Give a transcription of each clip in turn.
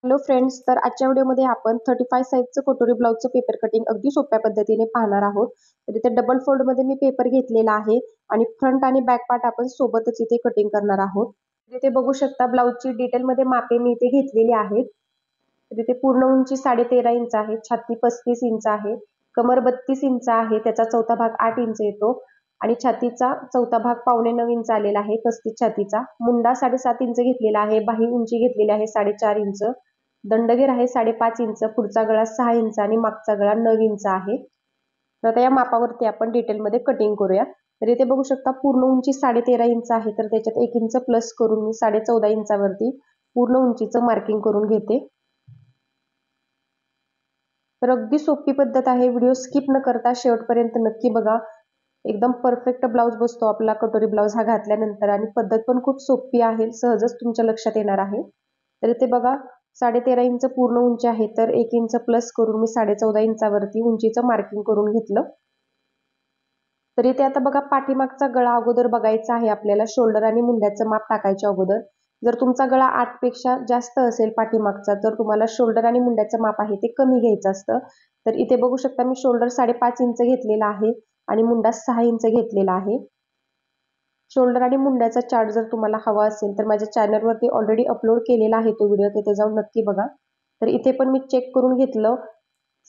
Hello friends, तर आजच्या व्हिडिओमध्ये आपण 35 साईजचं कटोरी ब्लाउजचं पेपर कटिंग अगदी सोप्या पद्धतीने पाहणार आहोत. तर इथे डबल फोल्डमध्ये मी पेपर घेतलेला आहे आणि फ्रंट आणि बॅक पार्ट आपण सोबतच इथे कटिंग करणार आहोत. इथे बघू शकता ब्लाउजची डिटेलमध्ये मापे मी इथे घेतलेली आहेत. तर इथे पूर्ण उंची 13.5 इंच आहे, छाती 35 इंच आहे, कमर 32 इंच आहे, त्याचा चौथा भाग 8 इंच येतो आणि छातीचा चौथा भाग 8.25 इंच आलेला आहे, 35 छातीचा. मुंडा 7.5 इंच घेतलेला आहे, बाही उंची घेतलेली आहे 4.5 इंच, दंडगेर आहे 5.5 इंच, पुढचा गळा 6 इंच आणि मागचा गळा 9 इंच आहे. तर आता या मापावरती आपण डिटेलमध्ये कटिंग करूया. तर इथे बघू शकता पूर्ण उंची 13.5 इंच आहे, तर त्याच्यात 1 इंच प्लस करून मी 14.5 इंचावरती पूर्ण उंचीचं मार्किंग करून घेते. तर अगदी सोपी पद्धत आहे, व्हिडिओ स्किप न करता शेवटपर्यंत नक्की बघा. एकदम परफेक्ट ब्लाउज बसतो आपला कटोरी ब्लाउज हा घातल्यानंतर आणि पद्धत पण खूप सोपी आहे, सहजच तुमच्या लक्षात येणार आहे. तर इथे बघा 13.5 इंच पूर्ण उंची आहे, तर 1 इंच प्लस करून मी 14.5 इंचावरती उंचीचं मार्किंग करून घेतलं. तर इथे आता बघा पाठीमागचा गळा अगोदर बघायचा आहे आपल्याला, शोल्डर आणि मुंड्याचं माप टाकायच्या अगोदर. जर तुमचा गळा 8 पेक्षा जास्त असेल पाठीमागचा, तर तुम्हाला शोल्डर आणि मुंड्याचं माप आहे ते कमी घ्यायचं असतं. तर इथे बघू शकता मी शोल्डर 5.5 इंच घेतलेला आहे आणि मुंडा 6 इंच घेतलेला आहे. शोल्डर आणि मुंड्याचा चार्ट जर तुम्हाला हवा असेल तर माझ्या चॅनलवरती ऑलरेडी अपलोड केलेला आहे तो व्हिडिओ, तिथे जाऊन नक्की बघा. तर इथे पण मी चेक करून घेतलं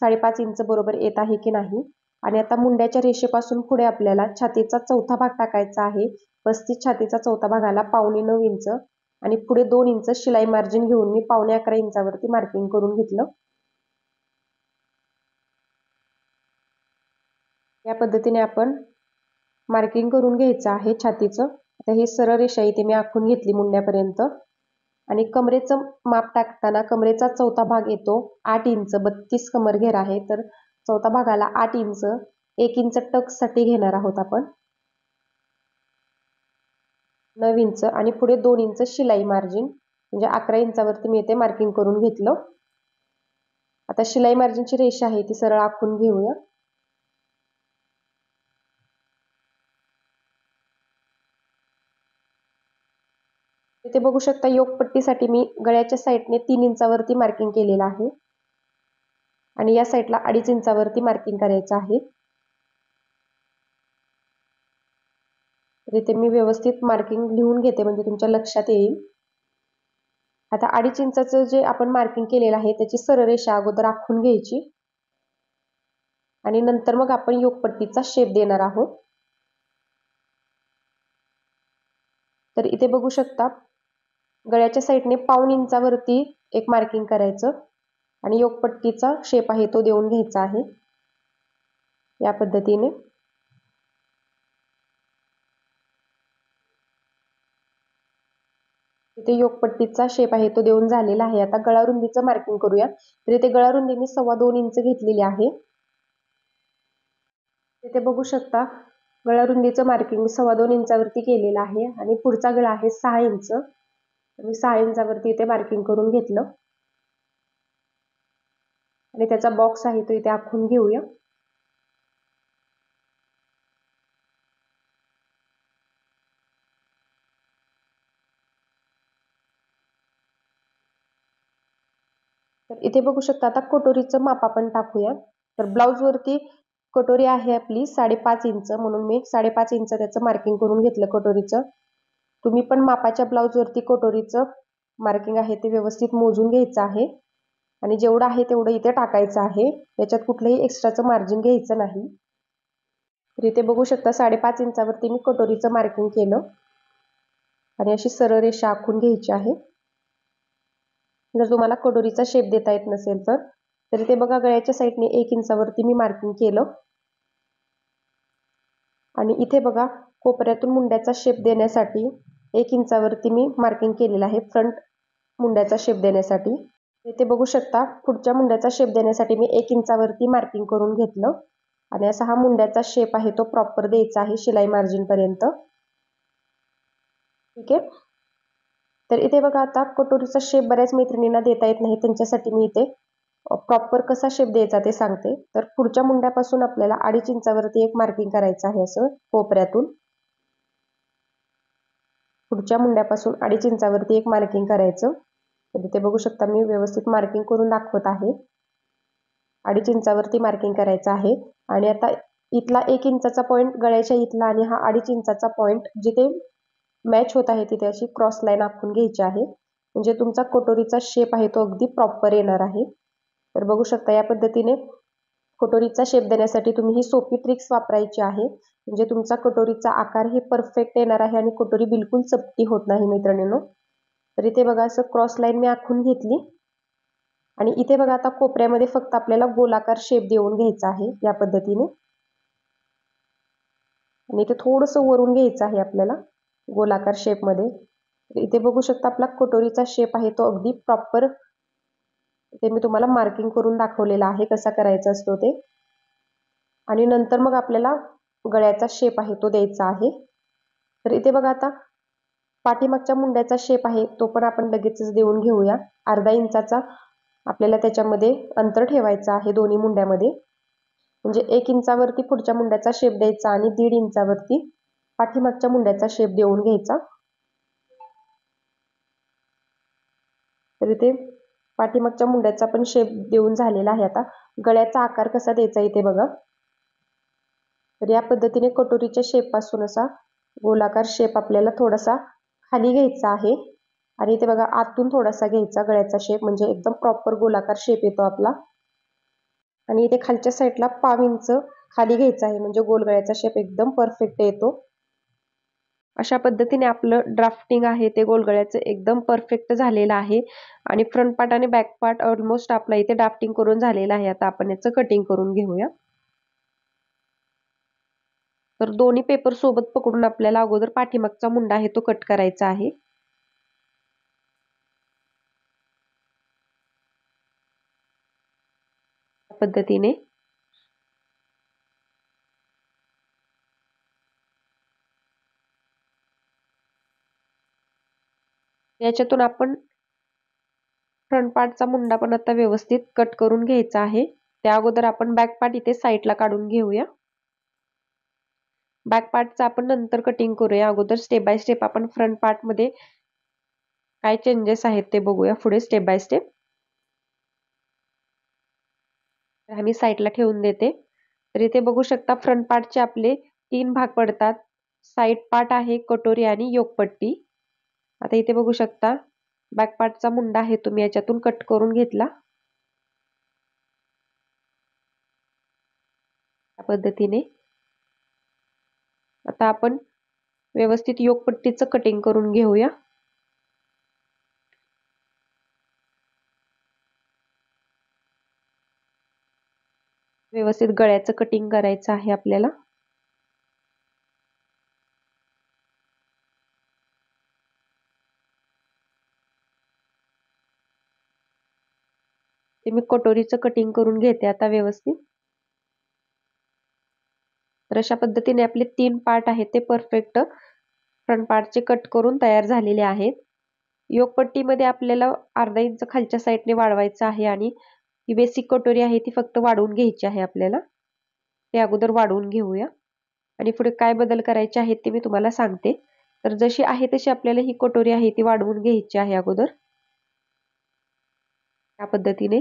5.5 इंच बरोबर येत आहे की नाही. आणि आता मुंड्याच्या रेषेपासून पुढे आपल्याला छातीचा चौथा भाग टाकायचा आहे. 35 छातीचा चौथा भाग आला 8.25 इंच आणि पुढे 2 इंच शिलाई मार्जिन घेऊन मी 11.25 इंचावरती मार्किंग करून घेतलं. या पद्धतीने आपण मार्किंग करून घ्यायचं आहे छातीचं. आता ही सरळ रेषा इथे मी आखून घेतली मुंड्यापर्यंत आणि कमरेचं माप टाकताना कमरेचा चौथा भाग येतो 8 इंच, 32 कमर घेर आहे, तर चौथा भागाला 8 इंच, 1 इंच टक्ससाठी घेणार आहोत आपण, 9 इंच आणि पुढे 2 इंच शिलाई मार्जिन म्हणजे 11 इंचावरती मी इथे मार्किंग करून घेतलं. आता शिलाई मार्जिनची रेषा आहे ती सरळ आखून घेऊया. इथे बघू शकता योगपट्टीसाठी मी गळ्याच्या साईडने 3 इंचावरती मार्किंग केलेलं आहे आणि या साईडला 2.5 इंचावरती मार्किंग करायचं आहे. तर इथे मी व्यवस्थित मार्किंग लिहून घेते म्हणजे तुमच्या लक्षात येईल. आता 2.5 इंचाचं जे आपण मार्किंग केलेलं आहे त्याची सरळ रेषा अगोदर आखून घ्यायची आणि नंतर मग आपण योगपट्टीचा शेप देणार आहोत. तर इथे बघू शकता गळ्याच्या साईडने 1.5 इंचावरती एक मार्किंग करायचं आणि योगपट्टीचा शेप आहे तो देऊन घ्यायचा आहे या पद्धतीने. इथे योगपट्टीचा शेप आहे तो देऊन झालेला आहे. आता गळा रुंदीचं मार्किंग करूया. तर इथे गळा रुंदी मी 2.25 इंच घेतलेली आहे. इथे बघू शकता गळा रुंदीचं मार्किंग मी 2.25 इंचावरती केलेलं आहे आणि पुढचा गळा आहे 6 इंच, मी 6 इंचावरती इथे मार्किंग करून घेतलं आणि त्याचा बॉक्स आहे तो इथे आखून घेऊया. तर इथे बघू शकता आता कटोरीचं माप आपण टाकूया. तर ब्लाउज वरती कटोरी आहे आपली 5.5 इंच, म्हणून मी 5.5 इंच त्याचं मार्किंग करून घेतलं कटोरीचं. तुम्ही पण मापाच्या ब्लाउज वरती कटोरीचं मार्किंग आहे ते व्यवस्थित मोजून घ्यायचं आहे आणि जेवढं आहे तेवढं इथे टाकायचं आहे. याच्यात कुठलंही एक्स्ट्राचं मार्जिन घ्यायचं नाही. तर इथे बघू शकता 5.5 इंचावरती मी कटोरीचं मार्किंग केलं आणि अशी सरळ रेषा आखून घ्यायची आहे. जर तुम्हाला कटोरीचा शेप देता येत नसेल तर इथे बघा गळ्याच्या साईडने 1 इंचावरती मी मार्किंग केलं आणि इथे बघा कोपऱ्यातून मुंड्याचा शेप देण्यासाठी 1 इंचावरती मी मार्किंग केलेलं आहे फ्रंट मुंड्याचा शेप देण्यासाठी. इथे बघू शकता पुढच्या मुंड्याचा शेप देण्यासाठी मी 1 इंचावरती मार्किंग करून घेतलं आणि असा हा मुंड्याचा शेप आहे तो प्रॉपर द्यायचा आहे शिलाई मार्जिन पर्यंत. ठीक आहे. तर इथे बघा आता कटोरीचा शेप बऱ्याच मैत्रिणींना देता येत नाही, त्यांच्यासाठी मी इथे प्रॉपर कसा शेप द्यायचा ते सांगते. तर पुढच्या मुंड्यापासून आपल्याला 2.5 इंचावरती एक मार्किंग करायचं आहे असं कोपऱ्यातून. पुढच्या मुंड्यापासून 2.5 इंचावरती एक मार्किंग करायचं तर इथे बघू शकता मी व्यवस्थित मार्किंग करून दाखवत आहे. 2.5 इंचावरती मार्किंग करायचं आहे. आणि आता इथला 1 इंचाचा पॉईंट गळ्याच्या इथला आणि हा 2.5 इंचाचा पॉईंट जिथे मॅच होत आहे तिथे अशी क्रॉस लाईन आखून घ्यायची आहे. म्हणजे तुमचा कटोरीचा शेप आहे तो अगदी प्रॉपर येणार आहे. तर बघू शकता या पद्धतीने कटोरीचा शेप देण्यासाठी तुम्ही ही सोपी ट्रिक्स वापरायची आहे. म्हणजे तुमचा कटोरीचा आकार हे परफेक्ट येणार आहे आणि कटोरी बिलकुल चपटी होत नाही मैत्रिणींनो. तर इथे बघा असं क्रॉस लाईन मी आखून घेतली आणि इथे बघा आता कोपऱ्यामध्ये फक्त आपल्याला गोलाकार शेप देऊन घ्यायचा आहे या पद्धतीने. आणि इथे थोडंसं वरून घ्यायचं आहे आपल्याला गोलाकार शेपमध्ये. इथे बघू शकता आपला कटोरीचा शेप आहे तो अगदी प्रॉपर ते मी तुम्हाला मार्किंग करून दाखवलेला आहे कसा करायचा असतो ते. आणि नंतर मग आपल्याला गळ्याचा शेप आहे तो द्यायचा आहे. तर इथे बघा आता पाठीमागच्या मुंड्याचा शेप आहे तो पण आपण लगेचच देऊन घेऊया. 1/2 इंचाचा आपल्याला त्याच्यामध्ये अंतर ठेवायचं आहे दोन्ही मुंड्यामध्ये. म्हणजे 1 इंचावरती पुढच्या मुंड्याचा शेप द्यायचा आणि 1.5 इंचावरती पाठीमागच्या मुंड्याचा शेप देऊन घ्यायचा. तर इथे पाठीमागच्या मुंड्याचा पण शेप देऊन झालेला आहे. आता गळ्याचा आकार कसा द्यायचा इथे बघा. तर या पद्धतीने कटोरीच्या शेप पासून असा गोलाकार शेप आपल्याला थोडासा खाली घ्यायचा आहे आणि इथे बघा आतून थोडासा घ्यायचा गळ्याचा शेप म्हणजे एकदम प्रॉपर गोलाकार शेप येतो आपला. आणि इथे खालच्या साईडला 1/2 इंच खाली घ्यायचा आहे म्हणजे गोल गळ्याचा शेप एकदम परफेक्ट येतो. अशा पद्धतीने आपलं ड्राफ्टिंग आहे ते गोलगळ्याचं एकदम परफेक्ट झालेलं आहे. आणि फ्रंट पार्ट आणि बॅक पार्ट ऑलमोस्ट आपला इथे ड्राफ्टिंग करून झालेलं आहे. आता आपण याचं कटिंग करून घेऊया. तर दोन्ही पेपर सोबत पकडून आपल्याला अगोदर पाठीमागचा मुंडा आहे तो कट करायचा आहे. पद्धतीने याच्यातून आपण फ्रंट पार्टचा मुंडा पण आता व्यवस्थित कट करून घ्यायचा आहे. त्या अगोदर आपण बॅक पार्ट इथे साईडला काढून घेऊया. बॅक पार्टचा आपण नंतर कटिंग करूया. अगोदर स्टेप बाय स्टेप आपण फ्रंट पार्ट मध्ये काय चेंजेस आहेत ते बघूया पुढे स्टेप बाय स्टेप. मी साईडला ठेवून देते. तर इथे बघू शकता फ्रंट पार्टचे आपले 3 भाग पडतात. साईड पार्ट आहे, कटोरी आणि योकपट्टी. आता इथे बघू शकता बॅक पार्टचा मुंडा आहे तो मी याच्यातून कट करून घेतला. या पद्धतीने आता आपण व्यवस्थित योकपट्टीचं कटिंग करून घेऊया. व्यवस्थित गळ्याचं कटिंग करायचं आहे आपल्याला. ते मी कटोरीचं कटिंग करून घेते आता व्यवस्थित. तर अशा पद्धतीने आपले 3 पार्ट आहेत ते परफेक्ट फ्रंट पार्टचे कट करून तयार झालेले आहेत. योकपट्टीमध्ये आपल्याला 1/2 इंच खालच्या साईडने वाढवायचं आहे आणि ही बेसिक कटोरी आहे ती फक्त वाढवून घ्यायची आहे आपल्याला. ते अगोदर वाढवून घेऊया आणि पुढे काय बदल करायचे आहेत ते मी तुम्हाला सांगते. तर जशी आहे तशी आपल्याला ही कटोरी आहे ती वाढवून घ्यायची आहे अगोदर. या पद्धतीने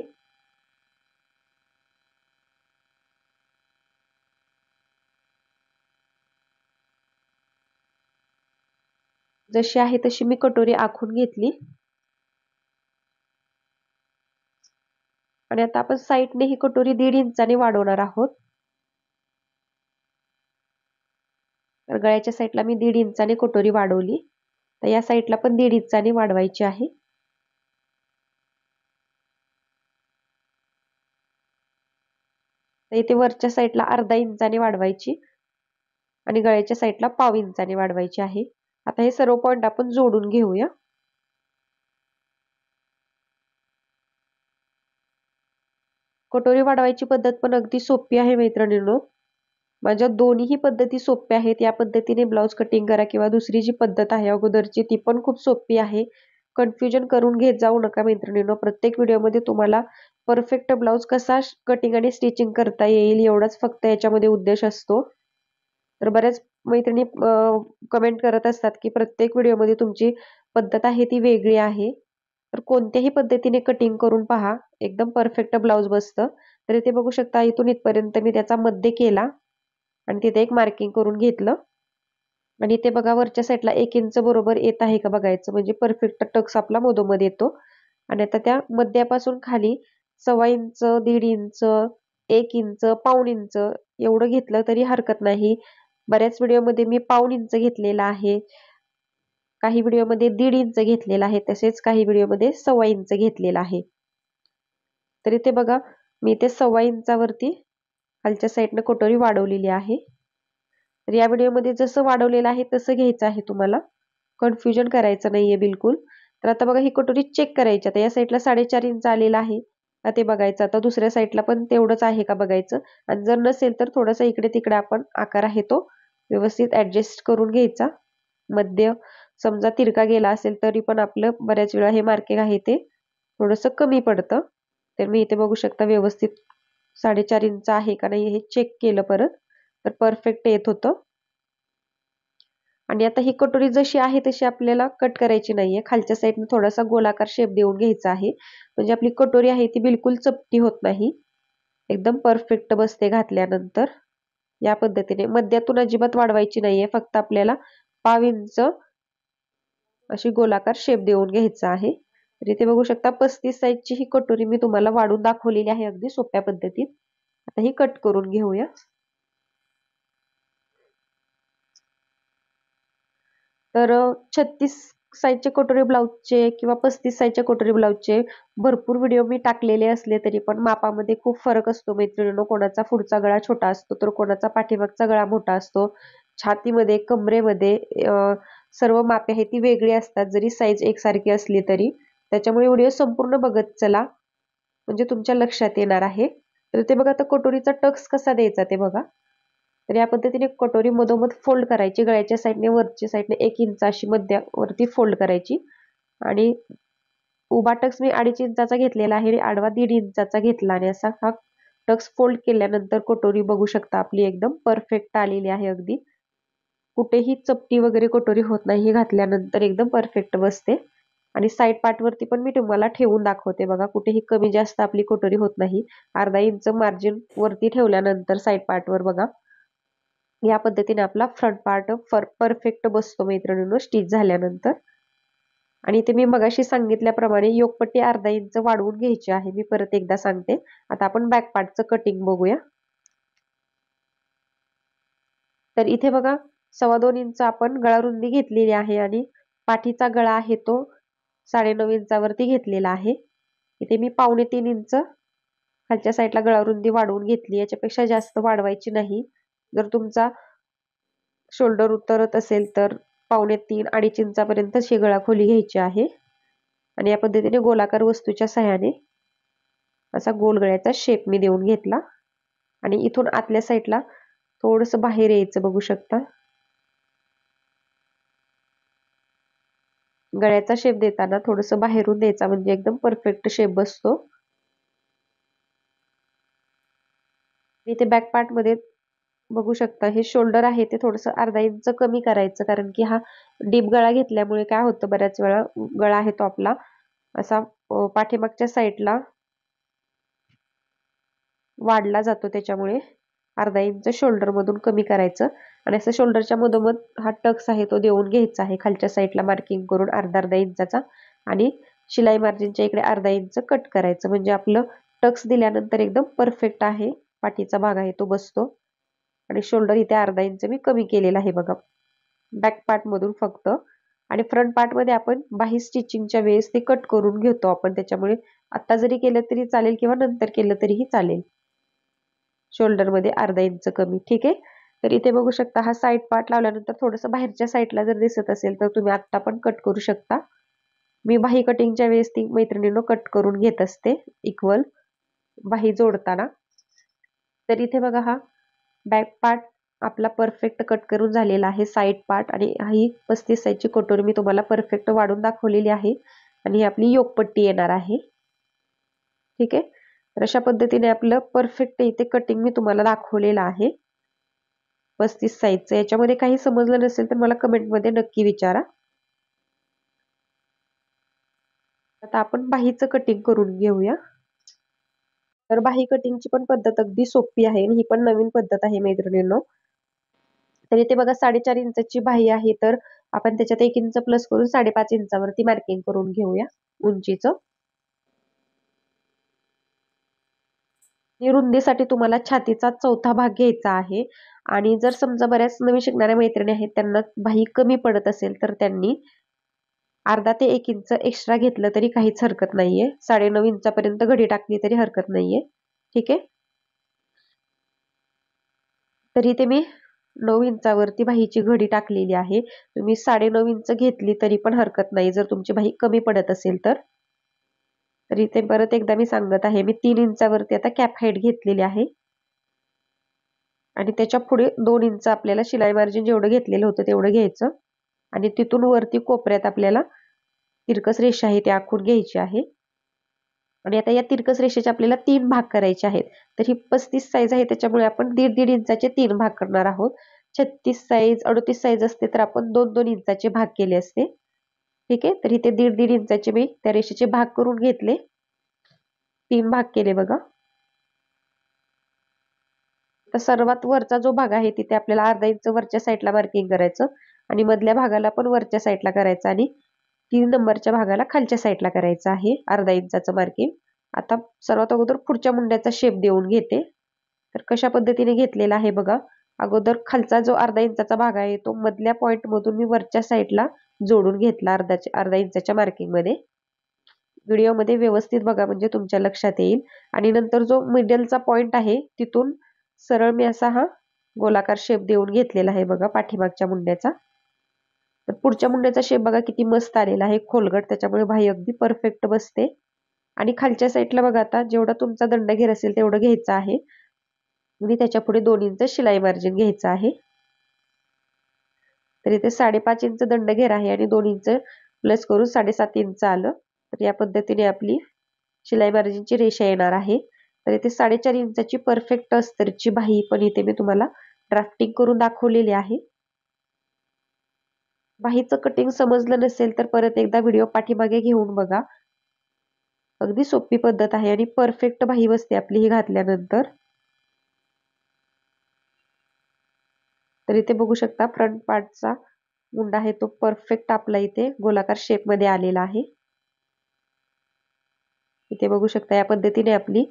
जशी आहे तशी मी कटोरी आखून घेतली. आणि आता आपण साईडने ही कटोरी 1.5 इंचाने वाढवणार आहोत. तर गळ्याच्या साईडला मी 1.5 इंचाने कटोरी वाढवली. तर या साईडला पण 1.5 इंचाने वाढवायची आहे. तर इथे वरच्या साईडला 1/2 इंचाने वाढवायची आणि गळ्याच्या साईडला 1/2 इंचाने वाढवायची आहे. आता हे सर्व पॉइंट आपण जोडून घेऊया. कटोरी वाढवायची पद्धत पण अगदी सोपी आहे मैत्रिणींनो. माझ्या दोन्ही पद्धती सोप्या आहेत. या पद्धतीने ब्लाउज कटिंग करा किंवा दुसरी जी पद्धत आहे अगोदरची ती पण खूप सोपी आहे. कन्फ्युजन करून घेत जाऊ नका मैत्रिणींनो. प्रत्येक व्हिडिओमध्ये तुम्हाला परफेक्ट ब्लाउज कसा कटिंग आणि स्टिचिंग करता येईल एवढाच फक्त याच्यामध्ये उद्देश असतो. तर बऱ्याच मैत्रिणी कमेंट करत असतात की प्रत्येक व्हिडिओमध्ये तुमची पद्धत आहे ती वेगळी आहे. तर कोणत्याही पद्धतीने कटिंग करून पहा, एकदम परफेक्ट ब्लाऊज बसतं. तर इथे बघू शकता इथून इथपर्यंत मी त्याचा मध्य केला आणि तिथे एक मार्किंग करून घेतलं. आणि इथे बघा वरच्या साईडला 1 इंच बरोबर येत आहे का बघायचं, म्हणजे परफेक्ट टक्स आपला मधोमध येतो. आणि आता त्या मध्यापासून खाली 1.25 इंच, 1.5 इंच, 1 इंच, पाऊण इंच एवढं घेतलं तरी हरकत नाही. बऱ्याच व्हिडिओमध्ये मी पाऊण इंच घेतलेला आहे. काही व्हिडिओमध्ये 1.5 इंच घेतलेला आहे. तसेच काही व्हिडिओमध्ये 1.25 इंच घेतलेला आहे. तर इथे बघा मी इथे 1.25 इंचावरती खालच्या साईडनं कटोरी वाढवलेली आहे. तर या व्हिडिओमध्ये जसं वाढवलेलं आहे तसं घ्यायचं आहे तुम्हाला. कन्फ्युजन करायचं नाहीये बिलकुल. तर आता बघा ही कटोरी चेक करायची. आता या साईडला 4.5 इंच आलेलं आहे. आता ते बघायचं. आता दुसऱ्या साईडला पण तेवढंच आहे का बघायचं. आणि जर नसेल तर थोडासा इकडे-तिकडे आपण आकार आहे तो व्यवस्थित ॲडजस्ट करून घ्यायचा. मध्य समजा तिरका गेला असेल तरी पण आपलं बऱ्याच वेळा हे मार्किंग आहे ते थोडंसं कमी पडतं. तर मी इथे बघू शकता व्यवस्थित 4.5 इंच आहे का नाही हे चेक केलं परत. तर परफेक्ट येत होतं. आणि आता ही कटोरी जशी आहे तशी आपल्याला कट करायची नाहीये. खालच्या साईडने थोडासा गोलाकार शेप देऊन घ्यायचा आहे. म्हणजे आपली कटोरी आहे ती बिलकुल चपटी होत नाही. एकदम परफेक्ट बसते घातल्यानंतर. या पद्धतीने मध्यातून अजिबात वाढवायची नाहीये. फक्त आपल्याला 1/2 इंच अशी गोलाकार शेप देऊन घ्यायचा आहे. तर इथे बघू शकता 35 साईजची ही कटोरी मी तुम्हाला वाढून दाखवलेली आहे अगदी सोप्या पद्धतीत. आता ही कट करून घेऊया. तर 36 साईजचे कटोरी ब्लाउजचे किंवा 35 साईजच्या कटोरी ब्लाउजचे भरपूर व्हिडिओ मी टाकलेले असले तरी पण मापामध्ये खूप फरक असतो मैत्रिणींनो. कोणाचा पुढचा गळा छोटा असतो तर कोणाचा पाठीमागचा गळा मोठा असतो. छातीमध्ये, कमरेमध्ये सर्व मापे आहेत ती वेगळी असतात जरी साईज एकसारखी असली तरी. त्याच्यामुळे व्हिडिओ संपूर्ण बघत चला म्हणजे तुमच्या लक्षात येणार आहे. तर ते बघा आता कटोरीचा टक्स कसा द्यायचा ते बघा. तर या पद्धतीने कटोरी मधोमध फोल्ड करायची. गळ्याच्या साईडने वरच्या साईडने 1 इंच अशी मध्यावरती फोल्ड करायची. आणि उभा टक्स मी 2.5 इंचाचा घेतलेला आहे आणि आडवा 1.5 इंचाचा घेतला आणि असा हा टक्स फोल्ड केल्यानंतर कटोरी बघू शकता आपली एकदम परफेक्ट आलेली आहे अगदी. कुठेही चपटी वगैरे कटोरी होत नाही. ही घातल्यानंतर एकदम परफेक्ट बसते. आणि साईड पार्टवरती पण मी तुम्हाला ठेवून दाखवते बघा. कुठेही कमी जास्त आपली कटोरी होत नाही. अर्धा इंच मार्जिन वरती ठेवल्यानंतर साईड पार्टवर बघा. या पद्धतीने आपला फ्रंट पार्ट परफेक्ट बसतो मैत्रिणींनो स्टिच झाल्यानंतर. आणि इथे मी मगाशी सांगितल्याप्रमाणे योकपट्टी अर्धा इंच वाढवून घ्यायची आहे. मी परत एकदा सांगते. आता आपण बॅक पार्टचं कटिंग बघूया. तर इथे बघा 2.25 इंच आपण गळा रुंदी घेतलेली आहे आणि पाठीचा गळा आहे तो 9.5 इंचावरती घेतलेला आहे. इथे मी 2.25 इंच खालच्या साईडला गळा रुंदी वाढवून घेतली. याच्यापेक्षा जास्त वाढवायची नाही. जर तुमचा शोल्डर उतरत असेल तर 2.25 2.5 इंचापर्यंत ही गळा खोली घ्यायची आहे. आणि या पद्धतीने गोलाकार वस्तूच्या सहाय्याने असा गोल गळ्याचा शेप मी देऊन घेतला. आणि इथून आतल्या साईडला थोडंसं बाहेर यायचं बघू शकता. गळ्याचा शेप देताना थोडंसं बाहेरून द्यायचा म्हणजे एकदम परफेक्ट शेप बसतो. इथे बॅक पार्ट मध्ये बघू शकता हे शोल्डर आहे ते थोडंसं अर्धा इंच कमी करायचं कारण की हा डीप गळा घेतल्यामुळे काय होतं बऱ्याच वेळा गळा आहे तो आपला असा पाठीमागच्या साईडला वाढला जातो. त्याच्यामुळे अर्धा इंच शोल्डर मधून कमी करायचं आणि असं शोल्डरच्या मधोमध हा टक्स आहे तो देऊन घ्यायचा आहे खालच्या साईडला मार्किंग करून अर्धा इंचाचा. आणि शिलाई मार्जिनच्या इकडे अर्धा इंच कट करायचं म्हणजे आपलं टक्स दिल्यानंतर एकदम परफेक्ट आहे. पाठीचा भाग आहे तो बसतो. आणि शोल्डर इथे अर्धा इंच मी कमी केलेला आहे बघा बॅक पार्ट मधून फक्त. आणि फ्रंट पार्ट मध्ये आपण बाही स्टिचिंगच्या वेळेस ते कट करून घेतो आपण. त्याच्यामुळे आता जरी केलं तरी चालेल किंवा नंतर केलं तरीही चालेल. शोल्डर मध्ये अर्धा इंच कमी. ठीक आहे. तर इथे बघू शकता हा साईड पार्ट लावल्यानंतर थोडंसं बाहेरच्या साईडला जर दिसत असेल तर तुम्ही आत्ता पण कट करू शकता. मी बाही कटिंगच्या वेळेस ती मैत्रिणींनो कट करून घेत असते इक्वल बाही जोडताना. तर इथे बघा हा बॅक पार्ट आपला परफेक्ट कट करून झालेला आहे. साईड पार्ट आणि ही 35 साईजची कटोरी मी तुम्हाला परफेक्ट वाढून दाखवलेली आहे. आणि ही आपली योकपट्टी येणार आहे. ठीक आहे. तर अशा पद्धतीने आपलं परफेक्ट इथे कटिंग मी तुम्हाला दाखवलेलं आहे 35 साईजचं. याच्यामध्ये काही समजलं नसेल तर मला कमेंटमध्ये नक्की विचारा. आता आपण बाहीचं कटिंग करून घेऊया. तर बाही कटिंगची पण पद्धत अगदी सोपी आहे आणि ही पण नवीन पद्धत आहे मैत्रिणींनो. तर इथे बघा 4.5 इंचाची बाही आहे, तर आपण त्याच्यात 1 इंच प्लस करून 5.5 इंचावरती मार्किंग करून घेऊया उंचीचं. रुंदीसाठी तुम्हाला छातीचा चौथा भाग घ्यायचा आहे. आणि जर समजा बऱ्याच नवीन शिकणाऱ्या मैत्रिणी आहेत त्यांना बाही कमी पडत असेल तर त्यांनी अर्धा ते 1 इंच एक्स्ट्रा घेतलं तरी काहीच हरकत नाहीये. 9.5 इंचापर्यंत घडी टाकली तरी हरकत नाहीये. ठीक आहे. तर इथे मी 9 इंचावरती बाहीची घडी टाकलेली आहे. तुम्ही 9.5 इंच घेतली तरी पण हरकत नाही जर तुमची बाही कमी पडत असेल तर. तर इथे परत एकदा मी सांगत आहे, मी 3 इंचावरती आता कॅप हाईट घेतलेली आहे. आणि त्याच्या पुढे 2 इंच आपल्याला शिलाई मार्जिन जेवढं घेतलेलं होतं तेवढं घ्यायचं. आणि तिथून वरती कोपऱ्यात आपल्याला तिरकस रेषा आहे ती आखून घ्यायची आहे. आणि आता या तिरकस रेषेचे आपल्याला 3 भाग करायचे आहेत. तर ही 35 साईज आहे त्याच्यामुळे आपण 1.5 इंचाचे 3 भाग करणार आहोत. 36 साईज 38 साईज असते तर आपण 2-2 इंचाचे भाग केले असते. ठीक आहे. तर इथे 1.5 इंचाचे मी त्या रेषेचे भाग करून घेतले. 3 भाग केले बघा. तर सर्वात वरचा जो भाग आहे तिथे आपल्याला अर्धा इंच वरच्या साईडला मार्किंग करायचं आणि मधल्या भागाला पण वरच्या साईडला करायचं आणि 3 नंबरच्या भागाला खालच्या साईडला करायचं आहे अर्धा इंचाचं मार्किंग. आता सर्वात अगोदर पुढच्या मुंड्याचा शेप देऊन घेते. तर कशा पद्धतीने घेतलेला आहे बघा. अगोदर खालचा जो अर्धा इंचाचा भाग आहे तो मधल्या पॉइंट मधून मी वरच्या साईडला जोडून घेतला अर्धा इंचाच्या मार्किंग मध्ये. व्हिडिओमध्ये व्यवस्थित बघा म्हणजे तुमच्या लक्षात येईल. आणि नंतर जो मिडलचा पॉइंट आहे तिथून सरळ मी असा हा गोलाकार शेप देऊन घेतलेला आहे बघा पाठीमागच्या मुंड्याचा. तर पुढच्या मुंड्याचा शेप बघा किती मस्त आलेला आहे, खोलगट, त्याच्यामुळे बाही अगदी परफेक्ट बसते. आणि खालच्या साईडला बघा आता जेवढा तुमचा दंडघेर असेल तेवढं घ्यायचं आहे आणि त्याच्या पुढे 2 इंच शिलाई मार्जिन घ्यायचं आहे. तर इथे 5.5 इंच दंडघेर आहे आणि 2 इंच प्लस करून 7.5 इंच आलं. तर या पद्धतीने आपली शिलाई मार्जिनची रेषा येणार आहे. तर इथे 4.5 इंचाची परफेक्ट अस्तरची बाही पण इथे मी तुम्हाला ड्राफ्टिंग करून दाखवलेली आहे. बाहीचं कटिंग समजलं नसेल तर परत एकदा व्हिडिओ पाठीमागे घेऊन बघा. अगदी सोपी पद्धत आहे आणि परफेक्ट बाही बसते आपली ही घातल्यानंतर. तर इथे बघू शकता फ्रंट पार्टचा मुंडा आहे तो परफेक्ट आपला इथे गोलाकार शेप मध्ये आलेला आहे. इथे बघू शकता या पद्धतीने आपली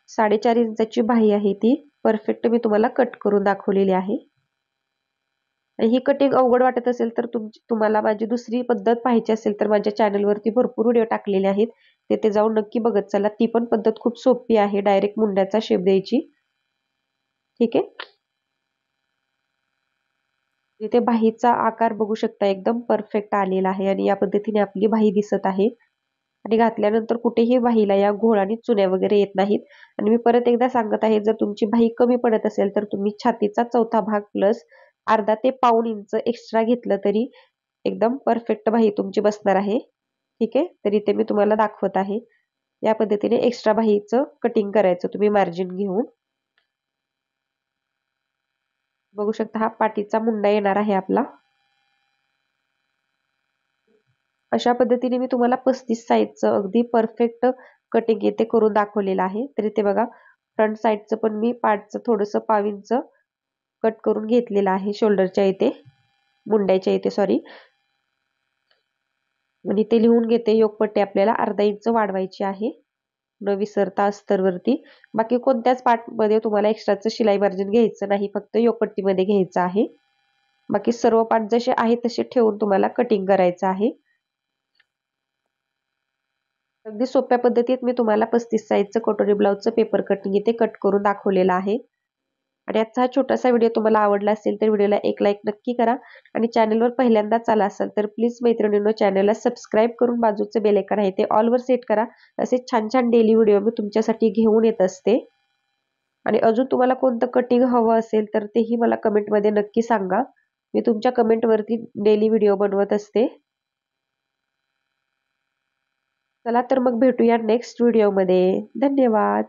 4.5 इंचाची बाही आहे ती परफेक्ट मी तुम्हाला कट करून दाखवलेली आहे. ही कटिंग अवघड वाटत असेल तर तुम्हाला माझी दुसरी पद्धत पाहायची असेल तर माझ्या चॅनलवरती भरपूर व्हिडिओ टाकलेले आहेत, तेथे जाऊन नक्की बघत चला. ती पण पद्धत खूप सोपी आहे डायरेक्ट मुंड्याचा शेप द्यायची. ठीक आहे. इथे बाहीचा आकार बघू शकता एकदम परफेक्ट आलेला आहे आणि या पद्धतीने आपली बाही दिसत आहे. आणि घातल्यानंतर कुठेही बाहीला या घोळ आणि चुन्या वगैरे येत नाहीत. आणि मी परत एकदा सांगत आहे, जर तुमची बाही कमी पडत असेल तर तुम्ही छातीचा चौथा भाग प्लस अर्धा ते पाऊण इंच एक्स्ट्रा घेतलं तरी एकदम परफेक्ट बाही तुमची बसणार आहे. ठीक आहे. तर इथे मी तुम्हाला दाखवत आहे या पद्धतीने एक्स्ट्रा बाहीचं कटिंग करायचं तुम्ही मार्जिन घेऊन. बघू शकता हा पाठीचा मुंडा येणार आहे आपला. अशा पद्धतीने मी तुम्हाला 35 साईजचं अगदी परफेक्ट कटिंग इथे करून दाखवलेलं आहे. तर इथे बघा फ्रंट साईडचं पण मी पार्टचं थोडंसं 1/2 इंच कट करून घेतलेलं आहे शोल्डरच्या इथे, मुंड्याच्या इथे सॉरी. आणि ते लिहून घेते योगपट्टी आपल्याला अर्धा इंच वाढवायची आहे न विसरता अस्तरवरती. बाकी कोणत्याच पार्ट मध्ये तुम्हाला एक्स्ट्राचं शिलाई मार्जिन घ्यायचं नाही, फक्त योगपट्टीमध्ये घ्यायचं आहे. बाकी सर्व पार्ट जसे आहेत तसे ठेवून तुम्हाला कटिंग करायचं आहे. अगदी सोप्या पद्धतीत मी तुम्हाला 35 साईजचं कटोरी ब्लाउजचं पेपर कटिंग इथे कट करून दाखवलेलं आहे. आणि आजचा हा छोटासा व्हिडिओ तुम्हाला आवडला असेल तर व्हिडिओला एक लाईक नक्की करा. आणि चॅनलवर पहिल्यांदाच आला असाल तर प्लीज मैत्रिणींनो चॅनलला सबस्क्राईब करून बाजूचं बेल आयकॉन आहे ते ऑलवर सेट करा. असे छान छान डेली व्हिडिओ मी तुमच्यासाठी घेऊन येत असते. आणि अजून तुम्हाला कोणतं कटिंग हवं असेल तर तेही मला कमेंटमध्ये नक्की सांगा. मी तुमच्या कमेंटवरती डेली व्हिडिओ बनवत असते. चला तर मग भेटूया नेक्स्ट व्हिडिओमध्ये. धन्यवाद.